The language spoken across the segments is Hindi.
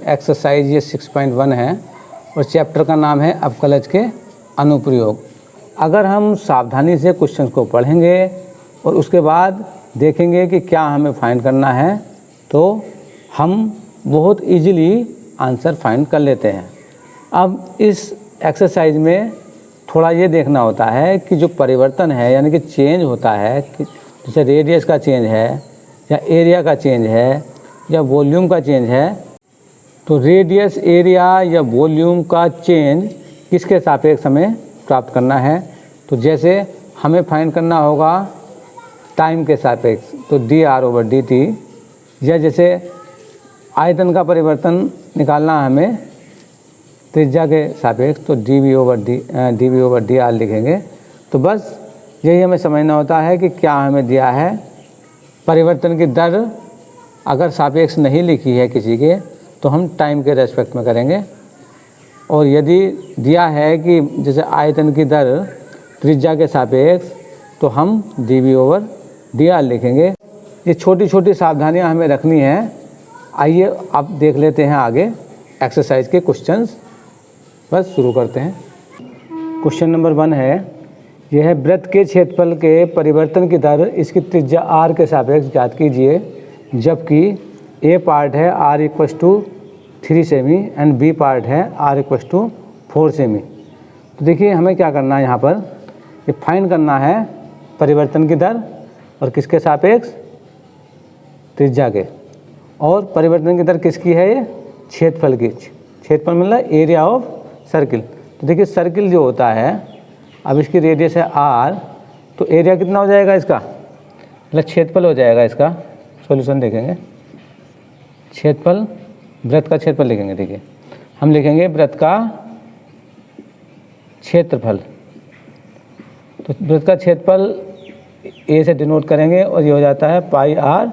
एक्सरसाइज ये 6.1 है और चैप्टर का नाम है अवकलज के अनुप्रयोग। अगर हम सावधानी से क्वेश्चन को पढ़ेंगे और उसके बाद देखेंगे कि क्या हमें फाइंड करना है तो हम बहुत इजीली आंसर फाइंड कर लेते हैं। अब इस एक्सरसाइज में थोड़ा ये देखना होता है कि जो परिवर्तन है यानी कि चेंज होता है कि जैसे रेडियस का चेंज है या एरिया का चेंज है या वॉल्यूम का चेंज है, तो रेडियस, एरिया या वॉल्यूम का चेंज किसके सापेक्ष हमें प्राप्त करना है। तो जैसे हमें फाइंड करना होगा टाइम के सापेक्ष तो dr/dt, या जैसे आयतन का परिवर्तन निकालना है हमें त्रिज्या के सापेक्ष तो dv/dr लिखेंगे। तो बस यही हमें समझना होता है कि क्या हमें दिया है। परिवर्तन की दर अगर सापेक्ष नहीं लिखी है किसी के तो हम टाइम के रेस्पेक्ट में करेंगे, और यदि दिया है कि जैसे आयतन की दर त्रिज्या के सापेक्ष तो हम dv/dr लिखेंगे। ये छोटी छोटी सावधानियां हमें रखनी है। आइए अब देख लेते हैं आगे एक्सरसाइज के क्वेश्चंस। बस शुरू करते हैं। क्वेश्चन नंबर 1 है, यह है वृत्त के क्षेत्रफल के परिवर्तन की दर इसकी त्रिज्या r के सापेक्ष ज्ञात कीजिए, जबकि ए पार्ट है r=3 semi and B part है r=4 सेमी। तो देखिए हमें क्या करना है, यहाँ पर ये फाइंड करना है परिवर्तन की दर और किसके सापेक्ष, त्रिज्या के। और परिवर्तन की दर किसकी है, ये क्षेत्रफल की। क्षेत्रफल मतलब एरिया ऑफ सर्किल। तो देखिए सर्किल जो होता है, अब इसकी रेडियस है r, तो एरिया कितना हो जाएगा इसका, मतलब क्षेत्रफल हो जाएगा इसका। सॉल्यूशन देखेंगे, क्षेत्रफल, वृत्त का क्षेत्रफल लिखेंगे। देखिए हम लिखेंगे वृत्त का क्षेत्रफल, तो वृत्त का क्षेत्रफल a से डिनोट करेंगे और ये हो जाता है πr²।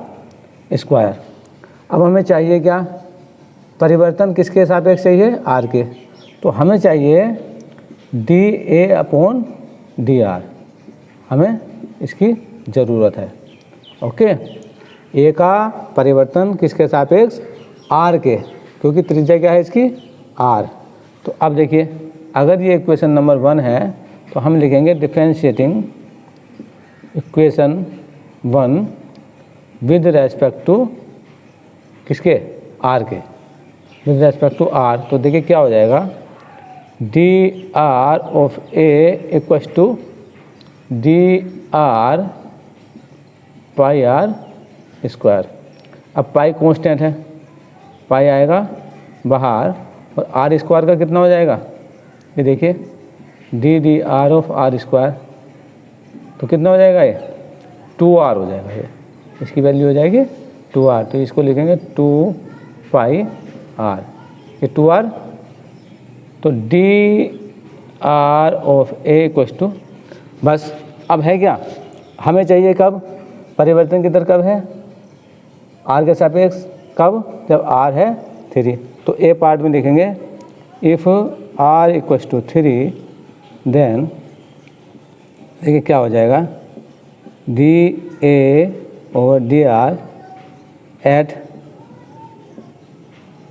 अब हमें चाहिए क्या, परिवर्तन किसके सापेक्ष चाहिए, r के। तो हमें चाहिए dA/dr, हमें इसकी ज़रूरत है। ओके, a का परिवर्तन किसके सापेक्ष, r के, क्योंकि त्रिज्या क्या है इसकी, r। तो अब देखिए अगर ये इक्वेशन नंबर 1 है तो हम लिखेंगे differentiating equation 1 with respect to किसके, r के, विद रेस्पेक्ट टू r। तो देखिए क्या हो जाएगा, dr of a equals to dr πr²। अब पाई कांस्टेंट है, पाई आएगा बाहर और r² का कितना हो जाएगा, ये देखिए ddr ऑफ r², तो कितना हो जाएगा, ये 2r हो जाएगा। ये इसकी वैल्यू हो जाएगी 2r, तो इसको लिखेंगे 2πr, ये 2r। तो dr of a equals to, बस अब है क्या, हमें चाहिए कब, परिवर्तन की दर कब है, r के सापेक्ष, कब, जब r है 3। तो a पार्ट में लिखेंगे if r equals to 3 then देखिए क्या हो जाएगा, dA/dr at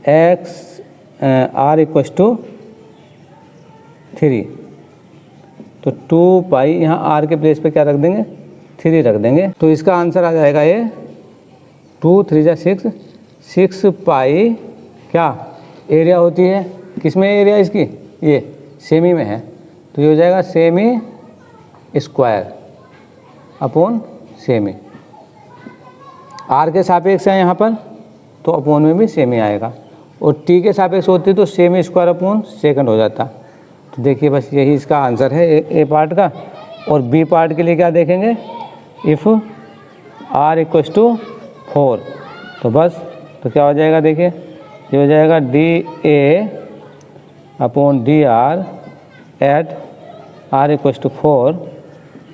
x r equals to 3। तो 2π, यहाँ r के प्लेस पे क्या रख देंगे, 3 रख देंगे। तो इसका आंसर आ जाएगा ये 2 3 6, 6π क्या एरिया होती है, किस में एरिया इसकी, ये सेमी में है, तो ये हो जाएगा semi square upon semi. r के सापेक्ष है यहाँ पर तो अपॉन में भी सेमी आएगा, और t के सापेक्ष होती तो सेमी स्क्वायर अपॉन सेकंड हो जाता। तो देखिए बस यही इसका आंसर है ए पार्ट का। और बी पार्ट के लिए क्या देखेंगे, इफ़ r इक्वल्स टू 4, तो बस तो क्या हो जाएगा, देखिए ये हो जाएगा dA/dr eight r equals to 4।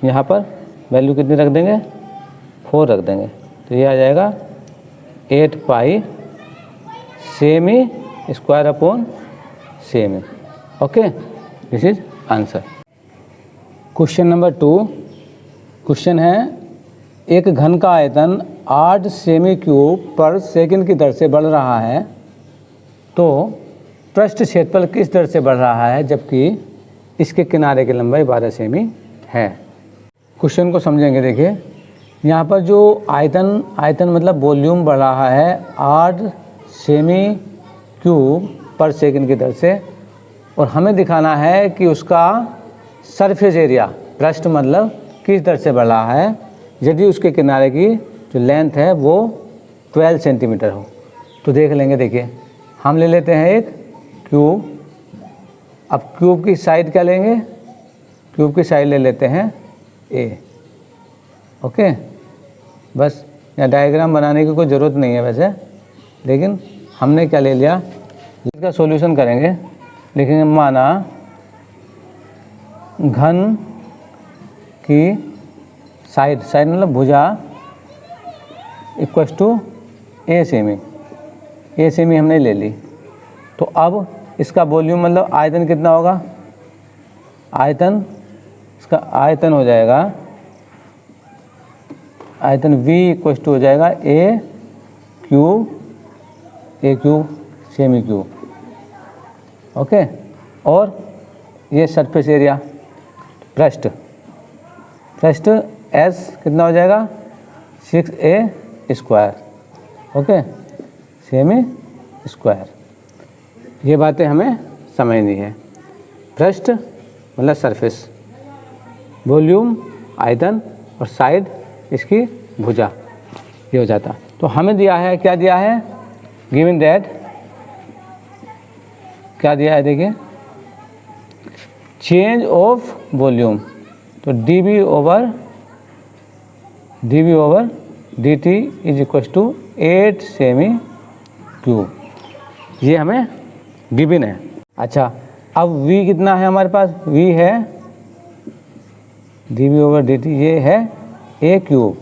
यहाँ पर वैल्यू कितनी रख देंगे, 4 रख देंगे, तो ये आ जाएगा 8π semi square upon semi. Okay, this is answer. Question number 2, question है एक घन का आयतन 8 सेमी क्यूब पर सेकंड की दर से बढ़ रहा है तो पृष्ठ क्षेत्रफल किस दर से बढ़ रहा है जबकि इसके किनारे की लंबाई 12 सेमी है। क्वेश्चन को समझेंगे। देखिए यहाँ पर जो आयतन मतलब वॉल्यूम बढ़ रहा है 8 सेमी क्यूब पर सेकंड की दर से, और हमें दिखाना है कि उसका सरफेस एरिया पृष्ठ मतलब किस दर से बढ़ रहा है यदि उसके किनारे की जो लेंथ है वो 12 सेंटीमीटर हो। तो देख लेंगे। देखिए हम ले लेते हैं एक क्यूब। अब क्यूब की साइड क्या लेंगे? क्यूब की साइड ले लेते हैं ए। ओके, बस यहाँ डायग्राम बनाने की कोई ज़रूरत नहीं है वैसे, लेकिन हमने क्या ले लिया, इसका सॉल्यूशन करेंगे। लिखेंगे माना घन की साइड मतलब भुजा इक्वस टू ए सेमी। ए सेमी हमने ले ली। तो अब इसका वॉल्यूम मतलब आयतन कितना होगा? इसका आयतन हो जाएगा, आयतन V इक्वस टू हो जाएगा ए क्यूब सेमी क्यूब। ओके, और ये सरफेस एरिया पृष्ठ S कितना हो जाएगा? 6a square. Okay, semi square. ये बातें हमें समझनी है। पृष्ठ मतलब सरफेस, वॉल्यूम आयतन, और साइड इसकी भुजा, ये हो जाता। तो हमें दिया है, क्या दिया है? गिवन दैट, क्या दिया है? देखिए चेंज ऑफ वॉल्यूम, तो dv over dt is equal to 8 सेमी क्यूब। ये हमें गिवन है। अच्छा, अब v कितना है हमारे पास? v है dv ओवर dt, ये है a क्यूब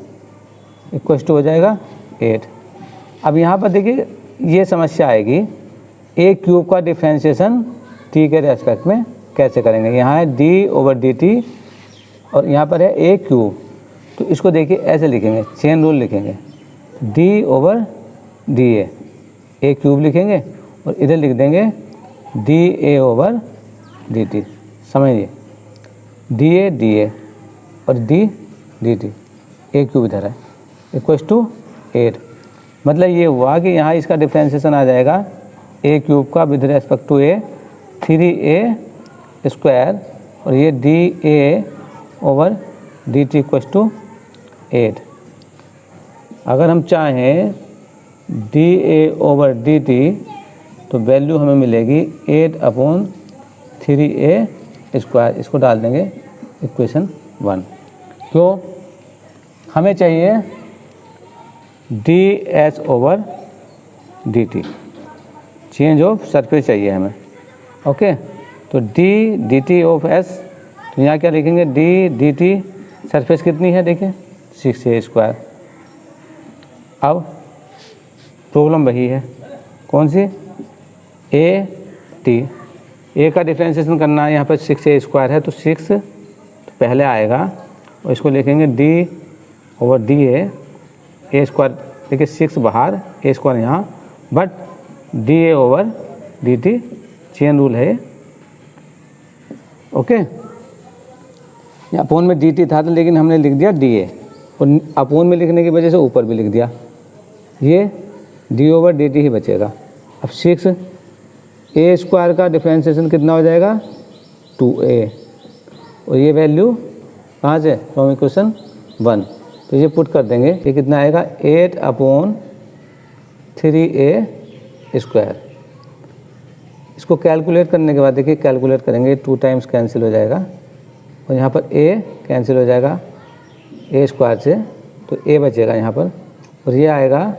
इक्वल टू हो जाएगा 8। अब यहाँ पर देखिए ये समस्या आएगी, a क्यूब का डिफ्रेंशिएशन t के रेस्पेक्ट में कैसे करेंगे। यहाँ है d ओवर dt और यहाँ पर है a क्यूब। तो इसको देखिए ऐसे लिखेंगे, चेन रूल लिखेंगे, d over da, a cube लिखेंगे और इधर लिख देंगे da ओवर dt। समझिए, da और dt, a क्यूब इधर है इक्वल टू 8। मतलब ये हुआ कि यहाँ इसका डिफ्रेंशिएशन आ जाएगा a क्यूब का with respect to a 3a square, और ये da over dt equal to 8। अगर हम चाहें da ओवर dt तो वैल्यू हमें मिलेगी 8/3a स्क्वायर। इसको डाल देंगे इक्वेशन 1। क्यों? हमें चाहिए ds over dt, change of surface चाहिए हमें। ओके, तो dt ऑफ s, तो यहाँ क्या लिखेंगे? dt सरफेस कितनी है? देखिए 6a स्क्वायर। अब प्रॉब्लम वही है, कौन सी? a का डिफ्रेंशिएशन करना है। यहाँ पर 6a स्क्वायर है तो 6 तो पहले आएगा, और इसको लिखेंगे d over da, a square देखिए 6 बाहर, a स्क्वायर यहाँ, but da over dt, chain rule है। ओके, यहाँ अपोन में dt था तो लेकिन हमने लिख दिया da, और अपोन में लिखने की वजह से ऊपर भी लिख दिया, ये d ओवर dt ही बचेगा। अब 6a स्क्वायर का डिफ्रेंशिएशन कितना हो जाएगा? 2a, और ये वैल्यू कहाँ से? From equation 1। तो ये पुट कर देंगे, ये कितना आएगा? 8/3a square. इसको कैलकुलेट करने के बाद देखिए, कैलकुलेट करेंगे 2 टाइम्स कैंसिल हो जाएगा, और यहाँ पर a कैंसिल हो जाएगा a स्क्वायर से, तो a बचेगा यहाँ पर, और ये आएगा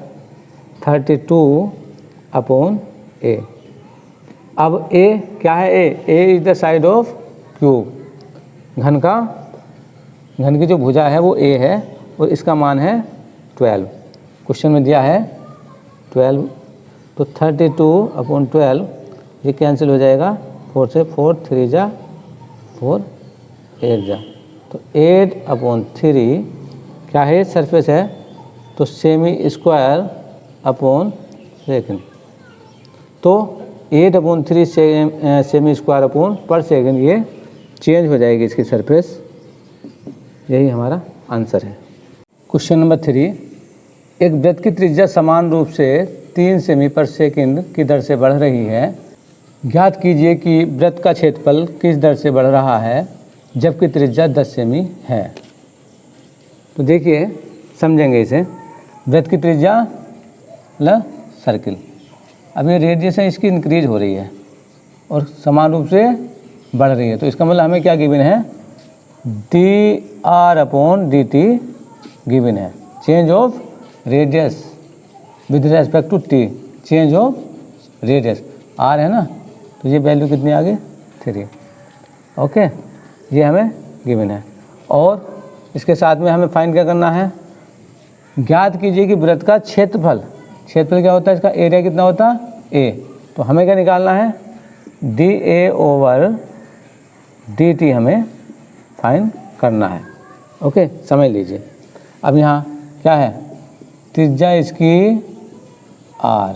32/a। अब a क्या है? a is the side of cube. घन की जो भुजा है वो a है, और इसका मान है 12। क्वेश्चन में दिया है 12, तो 32/12 ये कैंसिल हो जाएगा 4 से, 4 3 जा 4 8 जा, तो 8/3 क्या है? सरफेस है, तो सेमी स्क्वायर अपॉन सेकंड। तो 8/3 सेमी स्क्वायर अपॉन पर सेकेंड ये चेंज हो जाएगी इसकी सरफेस। यही हमारा आंसर है। क्वेश्चन नंबर 3, एक वृत्त की त्रिज्या समान रूप से 3 सेमी पर सेकंड की दर से बढ़ रही है। ज्ञात कीजिए कि वृत्त का क्षेत्रफल किस दर से बढ़ रहा है जबकि त्रिज्या 10 सेमी है। तो देखिए समझेंगे इसे। वृत्त की त्रिज्या मतलब सर्किल, अब ये रेडियस है इसकी इंक्रीज हो रही है और समान रूप से बढ़ रही है। तो इसका मतलब हमें क्या गिवन है, dr/dt गिवन है। Change of radius with respect to t, change of radius r है ना, तो ये वैल्यू कितनी आ गई 3। ओके, ये हमें गिवन है। और इसके साथ में हमें फाइंड क्या करना है, ज्ञात कीजिए कि वृत्त का क्षेत्रफल, क्षेत्रफल क्या होता है, इसका एरिया कितना होता है a। तो हमें क्या निकालना है, dA/dt हमें फाइंड करना है। ओके, समझ लीजिए। अब यहाँ क्या है, त्रिज्या इसकी r,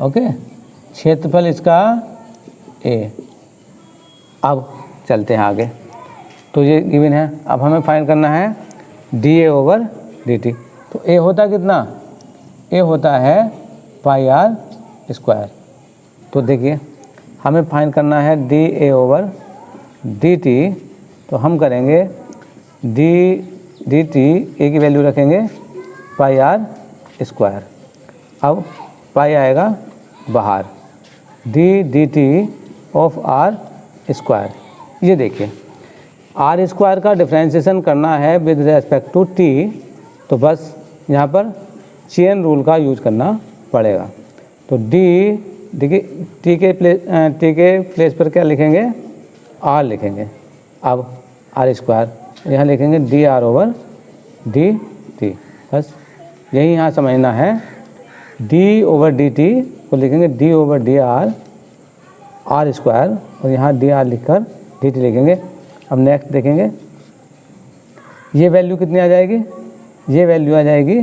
ओके, क्षेत्रफल इसका a। अब चलते हैं आगे, तो ये गिवन है। अब हमें फाइंड करना है dA/dt। तो a होता कितना, a होता है πr²। तो देखिए हमें फाइंड करना है dA/dt, तो हम करेंगे dt, a की वैल्यू रखेंगे πr²। अब पाई आएगा बाहर, dt ऑफ r²। ये देखिए r² का डिफ्रेंशिएशन करना है विद रेस्पेक्ट टू t, तो बस यहाँ पर चेन रूल का यूज करना पड़ेगा। तो देखिए t के प्लेस पर क्या लिखेंगे, r लिखेंगे। अब r², यहाँ लिखेंगे dr/dt। बस यही यहाँ समझना है, d/dt को लिखेंगे d/dr r², और यहाँ dr लिखकर dt लिखेंगे। अब नेक्स्ट देखेंगे, ये वैल्यू कितनी आ जाएगी, ये वैल्यू आ जाएगी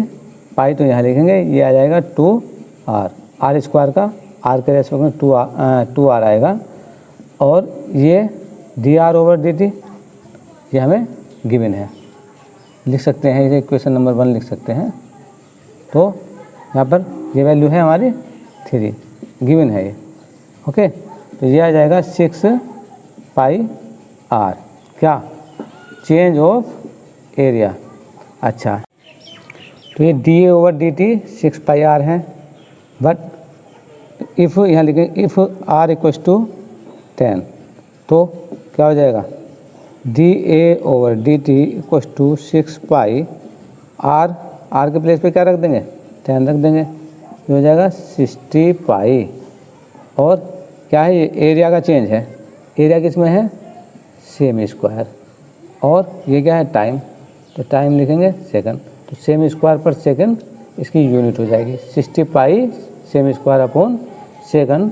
पाई, तो यहाँ लिखेंगे ये आ जाएगा 2r, r² का r के रेस्पेक्ट में 2r आएगा। और ये dr/dt ये हमें गिवन है, लिख सकते हैं, इसे इक्वेशन नंबर 1 लिख सकते हैं। तो यहाँ पर ये वैल्यू है हमारी 3, गिवन है ये। ओके, तो ये आ जाएगा 6πr, क्या, चेंज ऑफ एरिया। अच्छा, तो ये dA/dt 6πr है, बट इफ़ यहाँ लिखेंगे इफ़ r = 10, तो क्या हो जाएगा, dA/dt = 6πr, r के प्लेस पे क्या रख देंगे, 10 रख देंगे, ये हो जाएगा 60π। और क्या है, ये एरिया का चेंज है, एरिया किस में है, सेमी स्क्वायर। और ये क्या है, टाइम, तो टाइम लिखेंगे सेकंड, तो सेमी स्क्वायर पर सेकंड इसकी यूनिट हो जाएगी 60π सेमी स्क्वायर अपॉन सेकंड,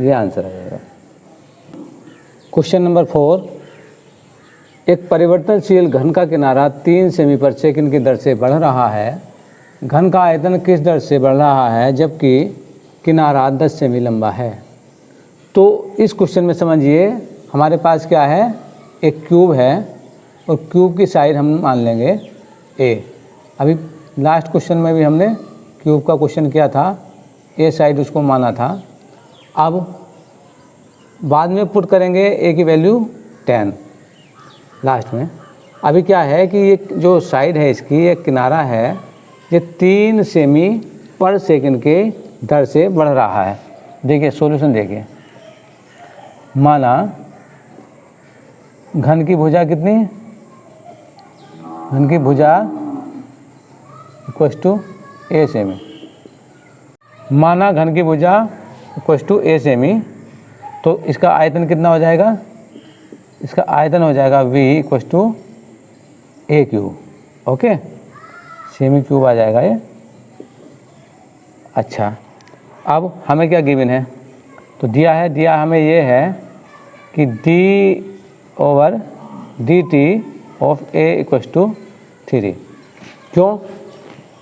ये आंसर आ जाएगा। क्वेश्चन नंबर 4, एक परिवर्तनशील घन का किनारा 3 सेमी पर सेकंड की दर से बढ़ रहा है। घन का आयतन किस दर से बढ़ रहा है जबकि किनारा 10 सेमी लंबा है। तो इस क्वेश्चन में समझिए हमारे पास क्या है, एक क्यूब है और क्यूब की साइड हम मान लेंगे a। अभी लास्ट क्वेश्चन में भी हमने क्यूब का क्वेश्चन किया था, a साइड उसको माना था। अब बाद में पुट करेंगे a की वैल्यू 10 लास्ट में। अभी क्या है कि ये जो साइड है इसकी, ये किनारा है, ये 3 सेमी पर सेकंड के दर से बढ़ रहा है। देखिए सॉल्यूशन देखिए, माना घन की भुजा कितनी, घन की भुजा = a सेमी, माना घन की भुजा = a सेमी, तो इसका आयतन कितना हो जाएगा, इसका आयतन हो जाएगा v = a³। Okay, semi cube आ जाएगा ये। अच्छा, अब हमें क्या गिवन है, तो दिया हमें ये है कि d/dt ऑफ a = 3। क्यों,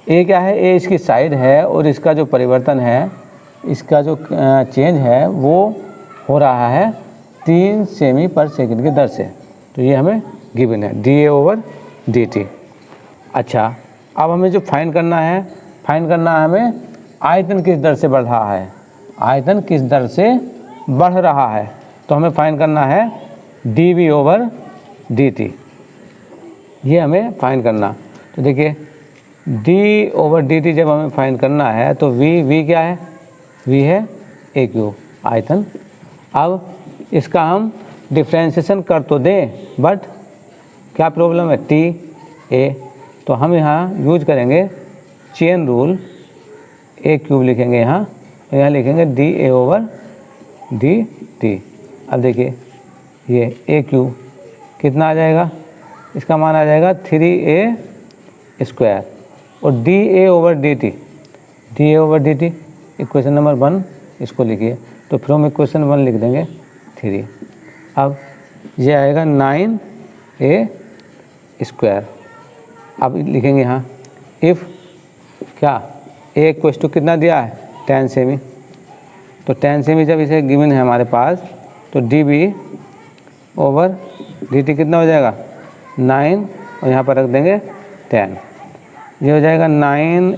a क्या है, a इसकी साइड है और इसका जो परिवर्तन है इसका जो चेंज है वो हो रहा है 3 सेमी पर सेकंड की दर से। तो ये हमें गिवन है dA/dt। अच्छा, अब हमें जो फाइंड करना है हमें आयतन किस दर से बढ़ रहा है, आयतन किस दर से बढ़ रहा है। तो हमें फाइंड करना है dV/dt, ये हमें फाइंड करना। तो देखिए d/dt जब हमें फाइंड करना है तो v क्या है, v है a³ आयतन। अब इसका हम डिफ्रेंशिएशन कर तो दें, बट क्या प्रॉब्लम है, TA। तो हम यहाँ यूज करेंगे चेन रूल, a³ लिखेंगे यहाँ लिखेंगे dA/dt। अब देखिए ये a³ कितना आ जाएगा, इसका मान आ जाएगा 3a² और dA/dt इक्वेशन नंबर 1 इसको लिखिए। तो फिर हम इक्वेशन 1 लिख देंगे 3। अब ये आएगा 9a²। अब लिखेंगे यहाँ इफ़ क्या a कितना दिया है 10 सेमी। तो 10 सेमी जब इसे गिवन है हमारे पास तो dV/dt कितना हो जाएगा 9 और यहाँ पर रख देंगे 10। ये हो जाएगा 9 ×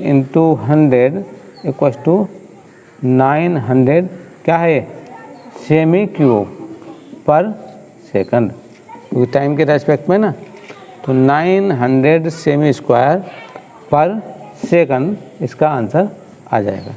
100 = 900 क्या है सेमी क्यूब पर सेकंड, क्योंकि टाइम के रेस्पेक्ट में ना। तो 900 सेमी स्क्वायर पर सेकंड इसका आंसर आ जाएगा।